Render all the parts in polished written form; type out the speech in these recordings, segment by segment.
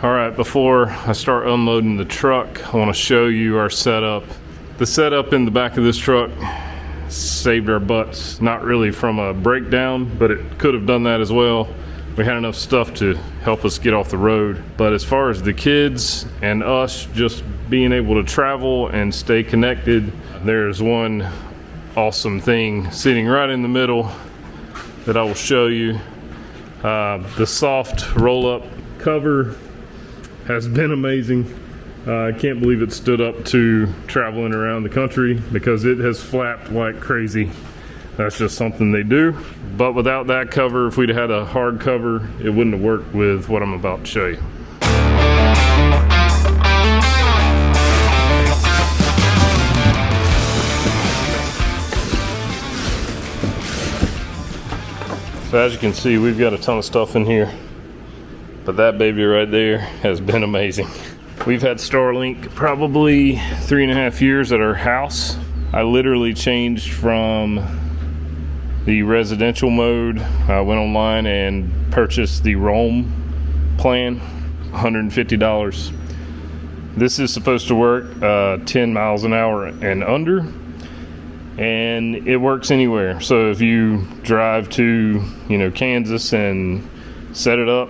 All right, before I start unloading the truck, I want to show you our setup. The setup in the back of this truck saved our butts. Not really from a breakdown, but it could have done that as well. We had enough stuff to help us get off the road. But as far as the kids and us just being able to travel and stay connected, there's one awesome thing sitting right in the middle that I will show you. The soft roll-up cover has been amazing. I can't believe it stood up to traveling around the country because it has flapped like crazy. That's just something they do. But without that cover, if we'd had a hard cover, it wouldn't have worked with what I'm about to show you. So as you can see, we've got a ton of stuff in here, but that baby right there has been amazing. We've had Starlink probably 3.5 years at our house. I literally changed from the residential mode. I went online and purchased the Roam plan, $150. This is supposed to work 10 miles an hour and under, and it works anywhere. So if you drive to, Kansas and set it up,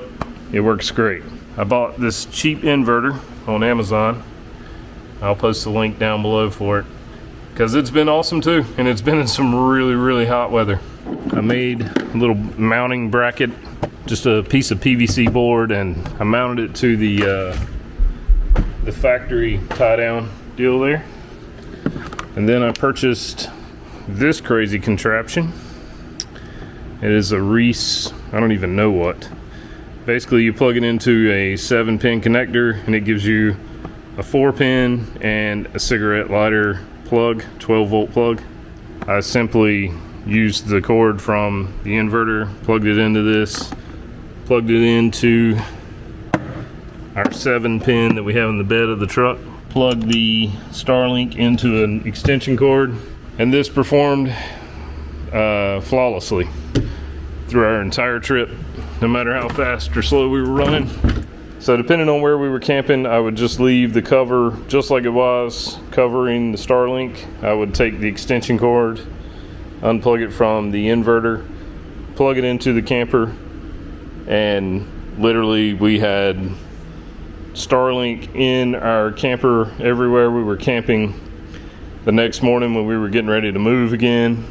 it works great. I bought this cheap inverter on Amazon. I'll post the link down below for it because it's been awesome too, and it's been in some really, really hot weather. I made a little mounting bracket, just a piece of PVC board, and I mounted it to the factory tie-down deal there. And then I purchased this crazy contraption. It is a Reese, I don't even know what. Basically, you plug it into a 7-pin connector, and it gives you a 4-pin and a cigarette lighter plug, 12-volt plug. I simply used the cord from the inverter, plugged it into this, plugged it into our 7-pin that we have in the bed of the truck, plugged the Starlink into an extension cord, and this performed flawlessly through our entire trip, no matter how fast or slow we were running. So depending on where we were camping, I would just leave the cover just like it was, covering the Starlink. I would take the extension cord, unplug it from the inverter, plug it into the camper, and literally we had Starlink in our camper everywhere we were camping. The next morning when we were getting ready to move again,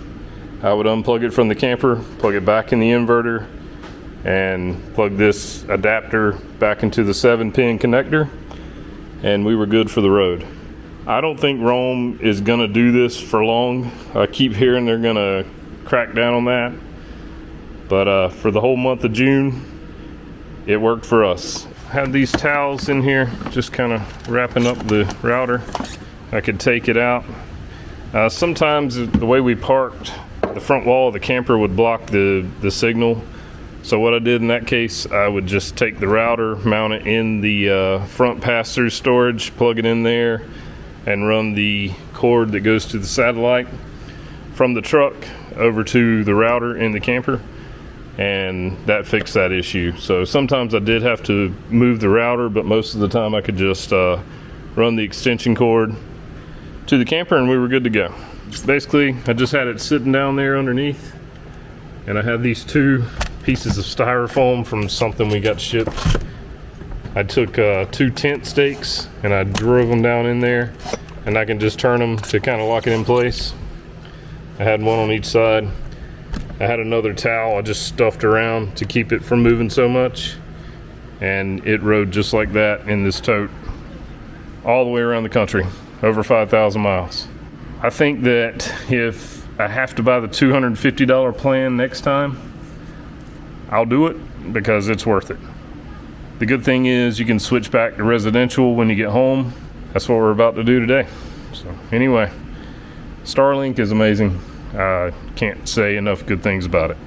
I would unplug it from the camper, plug it back in the inverter, and plug this adapter back into the 7-pin connector, and we were good for the road. I don't think Roam is gonna do this for long. I keep hearing they're gonna crack down on that, but for the whole month of June, it worked for us. I had these towels in here, just kind of wrapping up the router. I could take it out. Sometimes the way we parked, the front wall of the camper would block the signal. So what I did in that case, I would just take the router, mount it in the front pass-through storage, plug it in there, and run the cord that goes to the satellite from the truck over to the router in the camper, and that fixed that issue. So sometimes I did have to move the router, but most of the time I could just run the extension cord to the camper and we were good to go. Basically, I just had it sitting down there underneath, and I had these 2 pieces of styrofoam from something we got shipped. I took 2 tent stakes and I drove them down in there, and I can just turn them to kind of lock it in place. I had one on each side. I had another towel I just stuffed around to keep it from moving so much, and it rode just like that in this tote all the way around the country, over 5,000 miles. I think that if I have to buy the $250 plan next time, I'll do it because it's worth it. The good thing is you can switch back to residential when you get home. That's what we're about to do today. So anyway, Starlink is amazing. I can't say enough good things about it.